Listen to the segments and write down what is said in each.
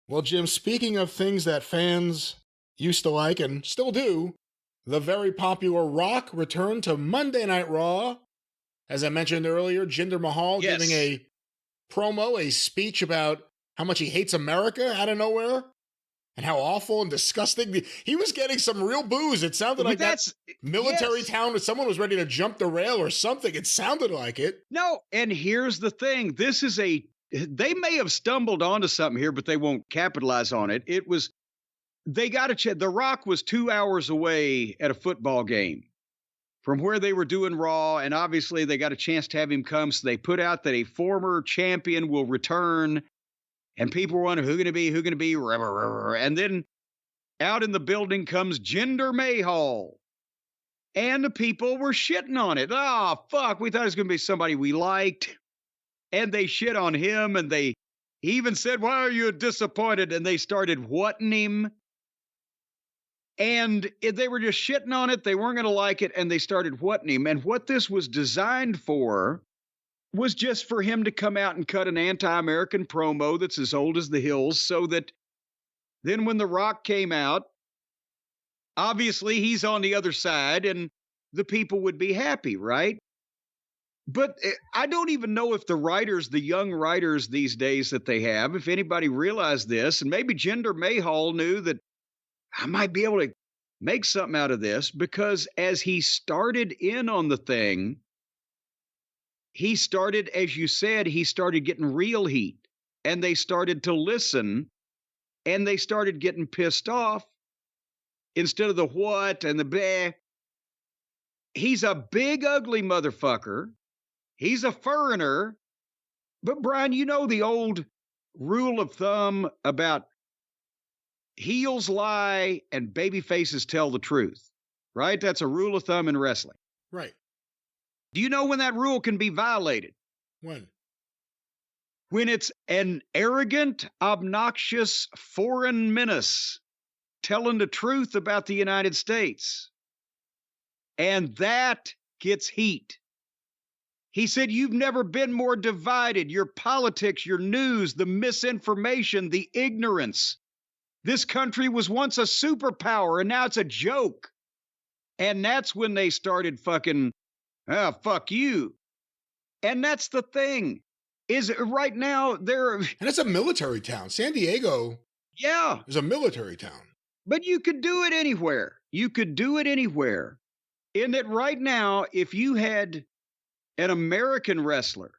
Well, Jim, speaking of things that fans used to like and still do, the very popular Rock returned to Monday Night Raw. As I mentioned earlier, Jinder Mahal giving Yes. a promo, a speech about how much he hates America out of nowhere and how awful and disgusting. He was getting some real boos. It sounded like that military town, someone was ready to jump the rail or something. It sounded like it. No, and here's the thing. They may have stumbled onto something here, but they won't capitalize on it. The Rock was 2 hours away at a football game from where they were doing Raw, and obviously they got a chance to have him come, so they put out that a former champion will return, and people were wondering, who going to be, and then out in the building comes Jinder Mahal, and the people were shitting on it. Oh, fuck, we thought it was going to be somebody we liked, and they shit on him, and he even said, why are you disappointed, and they started whatting him. And they were just shitting on it. They weren't going to like it. And they started whatting him. And what this was designed for was just for him to come out and cut an anti-American promo that's as old as the hills, so that then when The Rock came out, obviously he's on the other side and the people would be happy, right? But I don't even know if the young writers these days that they have, if anybody realized this, and maybe Jinder Mahal knew that I might be able to make something out of this, because as he started in on the thing, he started, as you said, he started getting real heat, and they started to listen, and they started getting pissed off instead of the what and the bleh. He's a big, ugly motherfucker. He's a foreigner. But Brian, you know the old rule of thumb about heels lie and baby faces tell the truth, right? That's a rule of thumb in wrestling. Right. Do you know when that rule can be violated? When? When it's an arrogant, obnoxious foreign menace telling the truth about the United States. And that gets heat. He said, you've never been more divided. Your politics, your news, the misinformation, the ignorance. This country was once a superpower, and now it's a joke. And that's when they started fucking, fuck you. And that's the thing, is right now they're... And it's a military town. San Diego is a military town. But you could do it anywhere. You could do it anywhere. In that right now, if you had an American wrestler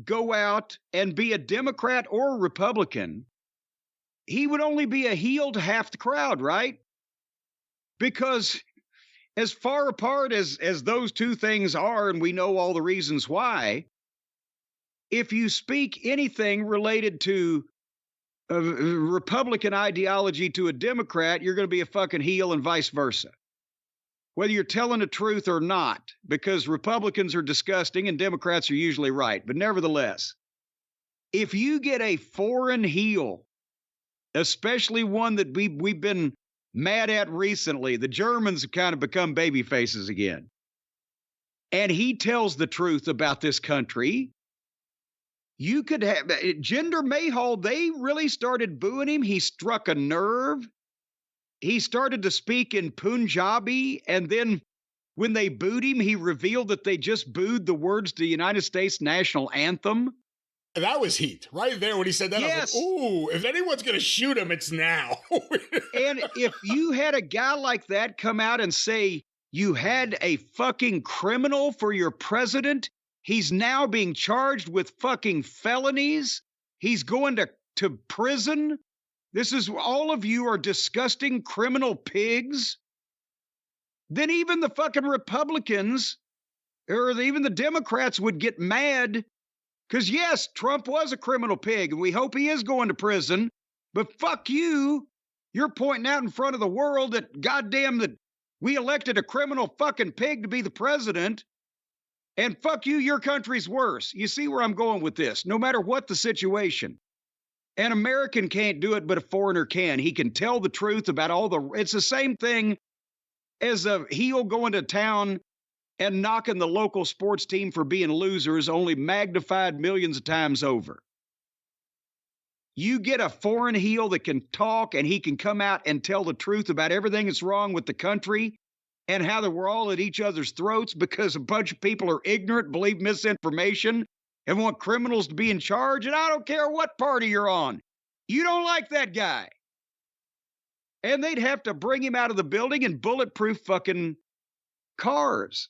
go out and be a Democrat or a Republican, he would only be a heel to half the crowd, right? Because as far apart as those two things are, and we know all the reasons why, if you speak anything related to a Republican ideology to a Democrat, you're going to be a fucking heel and vice versa. Whether you're telling the truth or not, because Republicans are disgusting and Democrats are usually right. But nevertheless, if you get a foreign heel, especially one that we've been mad at recently, the Germans have kind of become baby faces again, and he tells the truth about this country, you could have Jinder Mahal. They really started booing him. He struck a nerve. He started to speak in Punjabi, and then when they booed him, he revealed that they just booed the words to the United States national anthem. That was heat right there when he said that. Yes. I was like, ooh, if anyone's going to shoot him, it's now. And if you had a guy like that come out and say you had a fucking criminal for your president, he's now being charged with fucking felonies. He's going to prison. This is, all of you are disgusting criminal pigs. Then even the fucking Republicans or even the Democrats would get mad. Because, yes, Trump was a criminal pig, and we hope he is going to prison. But fuck you. You're pointing out in front of the world that, goddamn, that we elected a criminal fucking pig to be the president. And fuck you, your country's worse. You see where I'm going with this, no matter what the situation. An American can't do it, but a foreigner can. He can tell the truth about all the... It's the same thing as a heel going to town and knocking the local sports team for being losers, only magnified millions of times over. You get a foreign heel that can talk and he can come out and tell the truth about everything that's wrong with the country and how that we're all at each other's throats because a bunch of people are ignorant, believe misinformation, and want criminals to be in charge. And I don't care what party you're on. You don't like that guy. And they'd have to bring him out of the building in bulletproof fucking cars.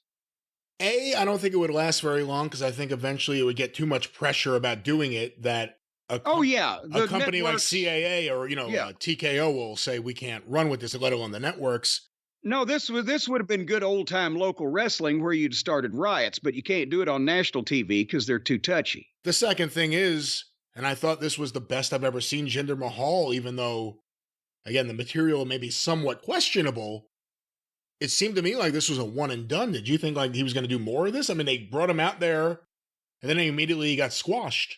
I don't think it would last very long because I think eventually it would get too much pressure about doing it that a company like CAA or, TKO will say we can't run with this, let alone the networks. No, this would have been good old-time local wrestling where you'd started riots, but you can't do it on national TV because they're too touchy. The second thing is, and I thought this was the best I've ever seen Jinder Mahal, even though, again, the material may be somewhat questionable, it seemed to me like this was a one and done. Did you think like he was going to do more of this? I mean, they brought him out there, and then he immediately got squashed.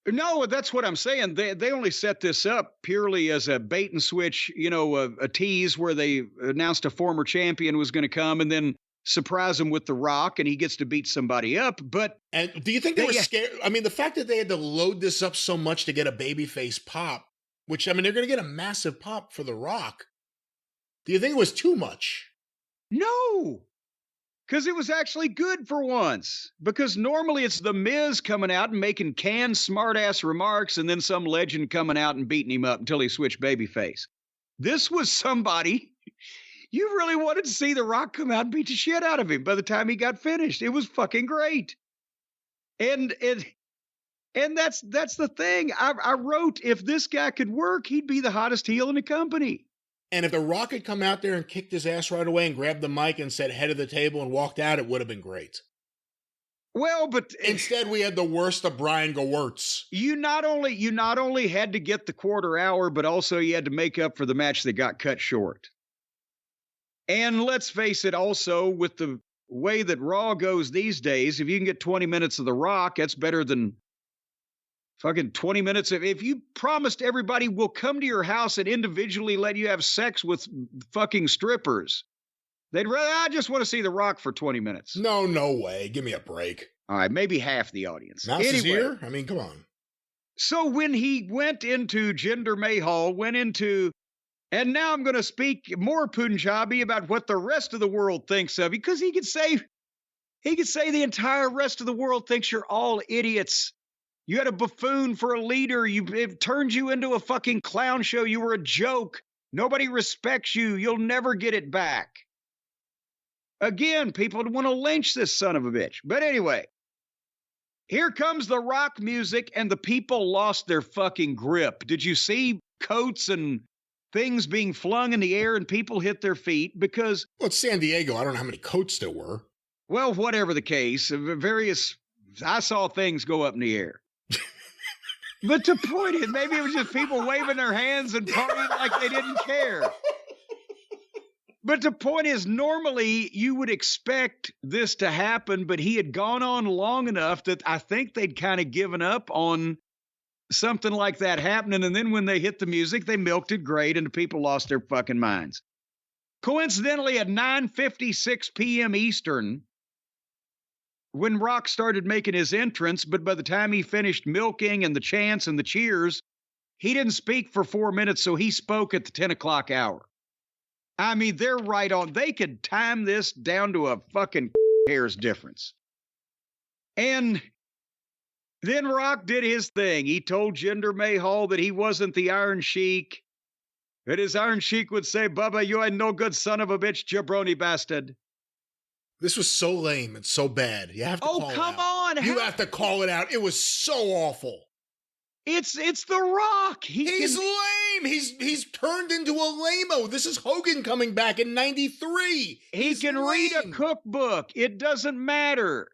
No, that's what I'm saying. They only set this up purely as a bait and switch, a tease where they announced a former champion was going to come and then surprise him with The Rock and he gets to beat somebody up. And do you think they were scared? I mean, the fact that they had to load this up so much to get a babyface pop, which, I mean, they're going to get a massive pop for The Rock. Do you think it was too much? No. Because it was actually good for once. Because normally it's The Miz coming out and making canned smart-ass remarks and then some legend coming out and beating him up until he switched babyface. This was somebody you really wanted to see The Rock come out and beat the shit out of him by the time he got finished. It was fucking great. And that's the thing. I wrote, if this guy could work, he'd be the hottest heel in the company. And if The Rock had come out there and kicked his ass right away and grabbed the mic and said head of the table and walked out, it would have been great. Well, but instead we had the worst of Brian Gewirtz. You not only had to get the quarter hour, but also you had to make up for the match that got cut short. And let's face it, also with the way that Raw goes these days, if you can get 20 minutes of The Rock, that's better than fucking 20 minutes. If you promised everybody we'll come to your house and individually let you have sex with fucking strippers, they'd rather, I just want to see The Rock for 20 minutes. No way. Give me a break. All right, maybe half the audience. Mouse is here? I mean, come on. So when he went into Jinder Mahal, and now I'm going to speak more Punjabi about what the rest of the world thinks of, because he could say the entire rest of the world thinks you're all idiots. You had a buffoon for a leader. It turned you into a fucking clown show. You were a joke. Nobody respects you. You'll never get it back. Again, people want to lynch this son of a bitch. But anyway, here comes the rock music and the people lost their fucking grip. Did you see coats and things being flung in the air and people hit their feet? Because, well, it's San Diego. I don't know how many coats there were. Well, whatever the case, I saw things go up in the air. But the point is, maybe it was just people waving their hands and partying like they didn't care. But the point is, normally you would expect this to happen, but he had gone on long enough that I think they'd kind of given up on something like that happening. And then when they hit the music, they milked it great and the people lost their fucking minds. Coincidentally, at 9:56 p.m. Eastern, when Rock started making his entrance, but by the time he finished milking and the chants and the cheers, he didn't speak for 4 minutes, so he spoke at the 10 o'clock hour. I mean, they're right on. They could time this down to a fucking hair's difference. And then Rock did his thing. He told Jinder Mahal that he wasn't the Iron Sheik, that his Iron Sheik would say, Bubba, you ain't no good son of a bitch, jabroni bastard. This was so lame and so bad. You have to call it out. Oh, come on. You have to call it out. It was so awful. It's The Rock. He's lame. He's turned into a lame-o. This is Hogan coming back in 93. He can read a cookbook. It doesn't matter.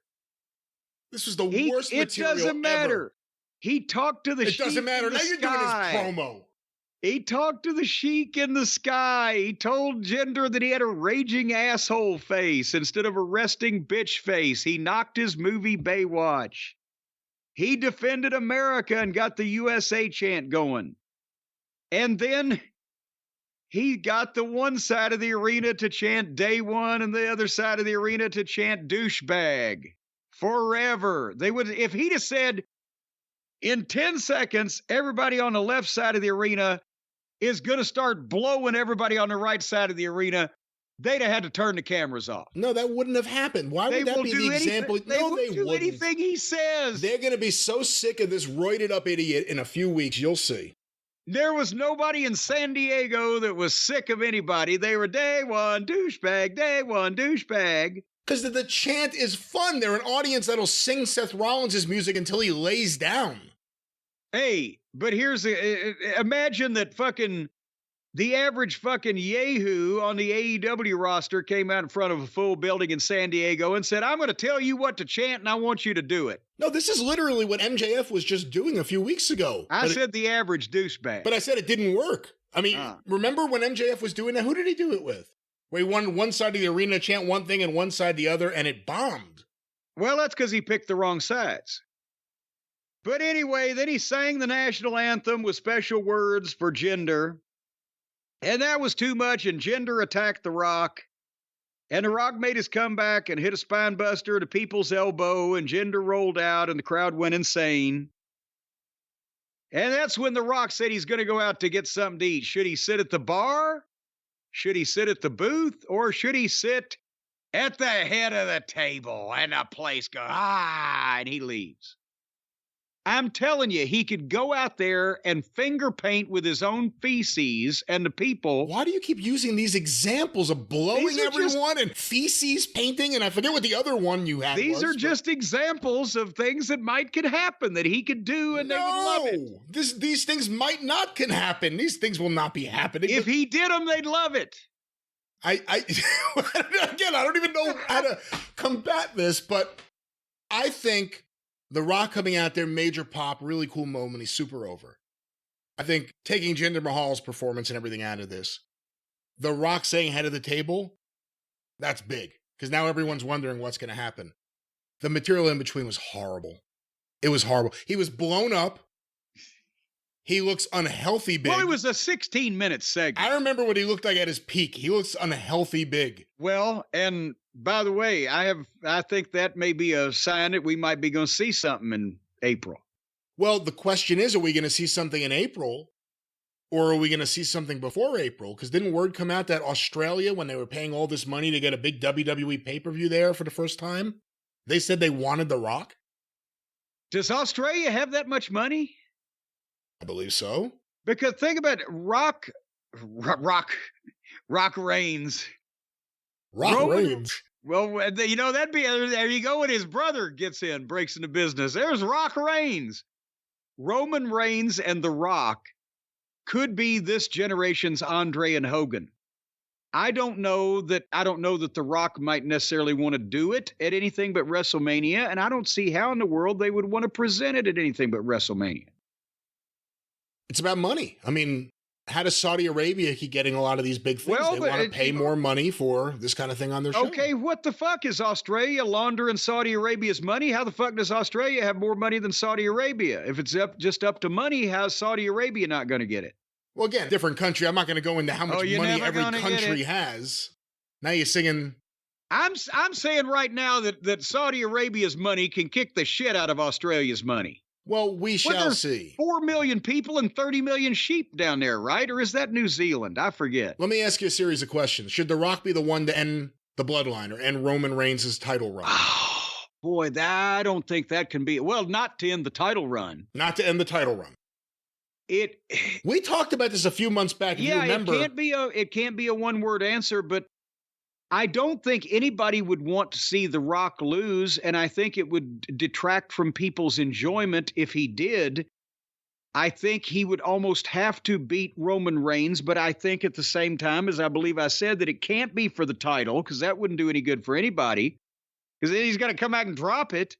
This was the worst material It doesn't matter. Ever. He talked to the Sheik. It doesn't matter. Now you're doing his promo. He talked to the Sheik in the sky. He told Jinder that he had a raging asshole face instead of a resting bitch face. He knocked his movie Baywatch. He defended America and got the USA chant going. And then he got the one side of the arena to chant Day One and the other side of the arena to chant douchebag forever. If he'd have said, In 10 seconds, everybody on the left side of the arena is going to start blowing everybody on the right side of the arena. They'd have had to turn the cameras off. No, that wouldn't have happened. Why would that be the example? They will do anything he says. They're going to be so sick of this roided up idiot in a few weeks. You'll see. There was nobody in San Diego that was sick of anybody. They were day one douchebag, day one douchebag. Because the chant is fun. They're an audience that'll sing Seth Rollins' music until he lays down. Hey, but imagine that the average fucking yahoo on the AEW roster came out in front of a full building in San Diego and said, I'm going to tell you what to chant and I want you to do it. No, this is literally what MJF was just doing a few weeks ago. I said the average douchebag. But I said it didn't work. I mean, remember when MJF was doing that? Who did he do it with? Where he won one side of the arena chant one thing and one side the other, and it bombed. Well, that's because he picked the wrong sides. But anyway, then he sang the national anthem with special words for Jinder. And that was too much, and Jinder attacked The Rock. And The Rock made his comeback and hit a spine buster to people's elbow, and Jinder rolled out, and the crowd went insane. And that's when The Rock said he's going to go out to get something to eat. Should he sit at the bar? Should he sit at the booth? Or should he sit at the head of the table? And the place goes, and he leaves. I'm telling you, he could go out there and finger paint with his own feces and the people. Why do you keep using these examples of blowing everyone and feces painting? And I forget what the other one you had These are just examples of things that could happen that he could do and they would love it. These things might not can happen. These things will not be happening. If he did them, they'd love it. Again, I don't even know how to combat this, but I think The Rock coming out there, major pop, really cool moment. He's super over. I think taking Jinder Mahal's performance and everything out of this, The Rock saying head of the table, that's big. Because now everyone's wondering what's going to happen. The material in between was horrible. It was horrible. He was blown up. He looks unhealthy big. Well, it was a 16-minute segment. I remember what he looked like at his peak. He looks unhealthy big. Well, and by the way, I think that may be a sign that we might be going to see something in April. Well, the question is, are we going to see something in April or are we going to see something before April? Because didn't word come out that Australia, when they were paying all this money to get a big WWE pay-per-view there for the first time, they said they wanted The Rock? Does Australia have that much money? I believe so. Because think about it, Rock Reigns. Reigns. Well, you know, that'd be, there you go when his brother gets in, breaks into business. There's Rock Reigns. Roman Reigns and The Rock could be this generation's Andre and Hogan. I don't know that The Rock might necessarily want to do it at anything but WrestleMania, and I don't see how in the world they would want to present it at anything but WrestleMania. It's about money. I mean, how does Saudi Arabia keep getting a lot of these big things? They want to pay more money for this kind of thing on their show. Okay, what the fuck is Australia laundering Saudi Arabia's money? How the fuck does Australia have more money than Saudi Arabia? If it's just up to money, how's Saudi Arabia not going to get it? Well, again, different country. I'm not going to go into how much money every country has. Now you're singing. I'm saying right now that Saudi Arabia's money can kick the shit out of Australia's money. Well, we shall see. 4 million people and 30 million sheep down there, right? Or is that New Zealand? I forget. Let me ask you a series of questions. Should The Rock be the one to end the bloodline or end Roman Reigns' title run? Oh, boy, I don't think that can be. Well, not to end the title run. Not to end the title run. We talked about this a few months back. If you remember. It can't be a one-word answer, but I don't think anybody would want to see The Rock lose, and I think it would detract from people's enjoyment if he did. I think he would almost have to beat Roman Reigns, but I think at the same time, as I believe I said, that it can't be for the title, because that wouldn't do any good for anybody, because then he's got to come back and drop it.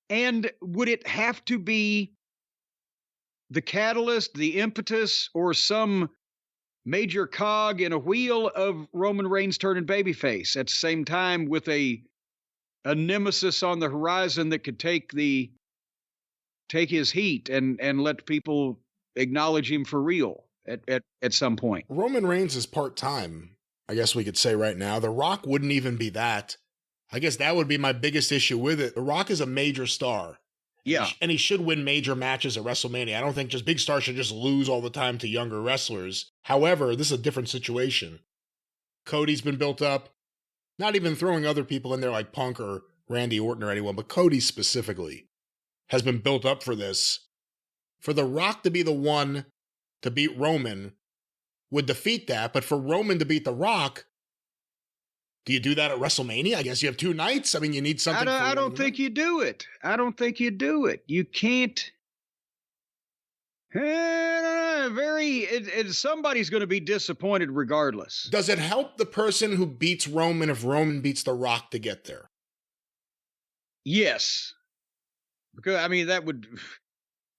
And would it have to be the catalyst, the impetus, or some major cog in a wheel of Roman Reigns turning babyface at the same time with a nemesis on the horizon that could take his heat and let people acknowledge him for real at some point? Roman Reigns is part-time, I guess we could say right now. The Rock wouldn't even be that. I guess that would be my biggest issue with it. The Rock is a major star. Yeah. And he should win major matches at WrestleMania. I don't think just big stars should just lose all the time to younger wrestlers. However, this is a different situation. Cody's been built up, not even throwing other people in there like Punk or Randy Orton or anyone, but Cody specifically has been built up for this. For The Rock to be the one to beat Roman would defeat that, but for Roman to beat The Rock, do you do that at WrestleMania? I guess you have 2 nights. I mean, you need something. I don't think you do it. I don't think you do it. You can't. Somebody's going to be disappointed regardless. Does it help the person who beats Roman if Roman beats The Rock to get there? Yes. Because, I mean,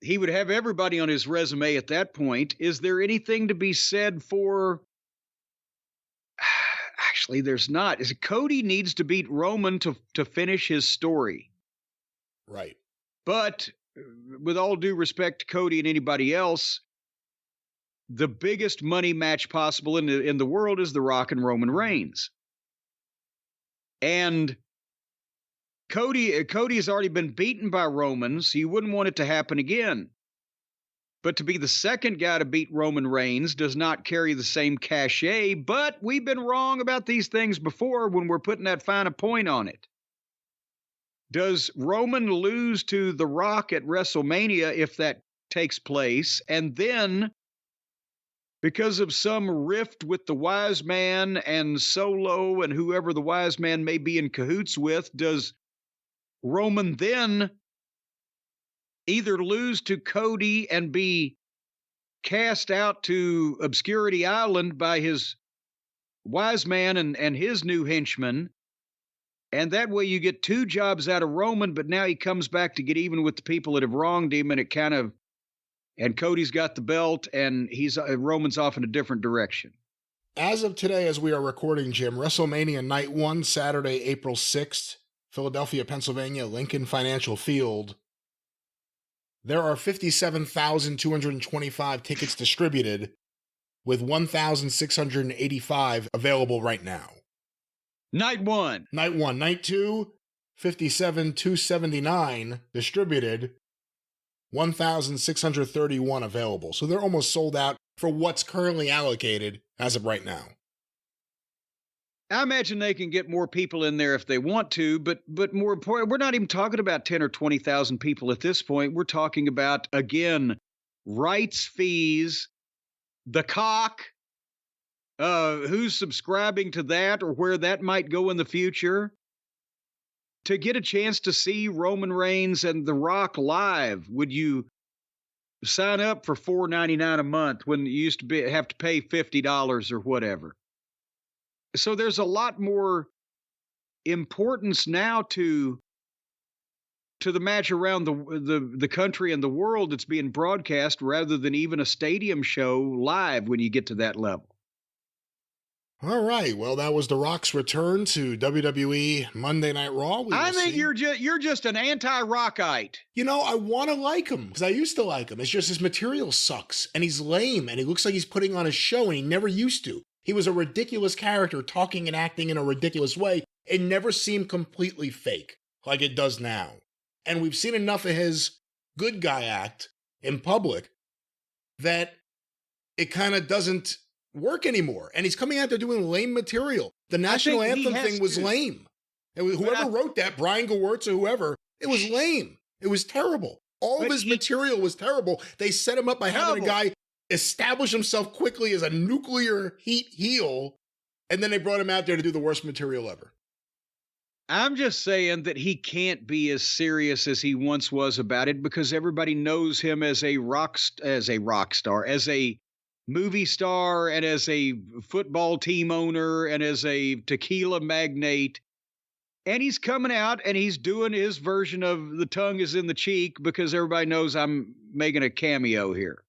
he would have everybody on his resume at that point. Is there anything to be said for... Actually, there's not. Cody needs to beat Roman to finish his story. Right. But with all due respect to Cody and anybody else, the biggest money match possible in the world is The Rock and Roman Reigns. And Cody has already been beaten by Roman, so you wouldn't want it to happen again. But to be the second guy to beat Roman Reigns does not carry the same cachet, but we've been wrong about these things before when we're putting that fine point on it. Does Roman lose to The Rock at WrestleMania if that takes place? And then, because of some rift with the wise man and Solo and whoever the wise man may be in cahoots with, does Roman then either lose to Cody and be cast out to Obscurity Island by his wise man and his new henchman? And that way you get 2 jobs out of Roman, but now he comes back to get even with the people that have wronged him, and Cody's got the belt, and Roman's off in a different direction. As of today, as we are recording, Jim, WrestleMania Night 1, Saturday, April 6th, Philadelphia, Pennsylvania, Lincoln Financial Field. There are 57,225 tickets distributed, with 1,685 available right now. Night 1. Night 1. Night 2, 57,279 distributed, 1,631 available. So they're almost sold out for what's currently allocated as of right now. I imagine they can get more people in there if they want to, but more important, we're not even talking about 10 or 20,000 people at this point. We're talking about, again, rights fees, the cock, who's subscribing to that or where that might go in the future. To get a chance to see Roman Reigns and The Rock live, would you sign up for $4.99 a month when you used to have to pay $50 or whatever? So there's a lot more importance now to the match around the country and the world that's being broadcast rather than even a stadium show live when you get to that level. All right. Well, that was The Rock's return to WWE Monday Night Raw. I think you're just an anti-Rockite. You know, I want to like him because I used to like him. It's just his material sucks and he's lame and he looks like he's putting on a show and he never used to. He was a ridiculous character talking and acting in a ridiculous way. It never seemed completely fake like it does now. And we've seen enough of his good guy act in public that it kind of doesn't work anymore. And he's coming out there doing lame material. The national anthem thing was lame. Whoever wrote that, Brian Gewirtz or whoever, it was lame. It was terrible. All of his material was terrible. They set him up by having a guy establish himself quickly as a nuclear heat heel, and then they brought him out there to do the worst material ever. I'm just saying that he can't be as serious as he once was about it because everybody knows him as a rock star, as a movie star, and as a football team owner, and as a tequila magnate. And he's coming out and he's doing his version of the tongue is in the cheek because everybody knows I'm making a cameo here.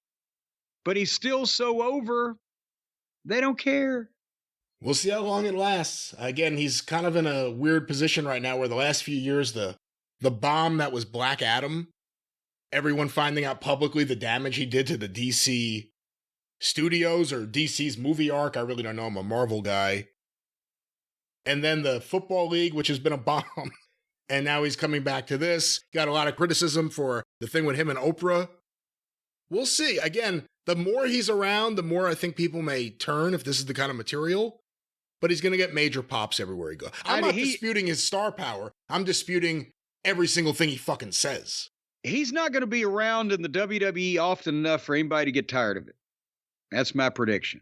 But he's still so over, they don't care. We'll see how long it lasts. Again, he's kind of in a weird position right now where the last few years, the bomb that was Black Adam, everyone finding out publicly the damage he did to the DC studios or DC's movie arc. I really don't know. I'm a Marvel guy. And then the Football League, which has been a bomb. And now he's coming back to this. Got a lot of criticism for the thing with him and Oprah. We'll see. Again, the more he's around, the more I think people may turn if this is the kind of material. But he's going to get major pops everywhere he goes. I'm not disputing his star power. I'm disputing every single thing he fucking says. He's not going to be around in the WWE often enough for anybody to get tired of it. That's my prediction.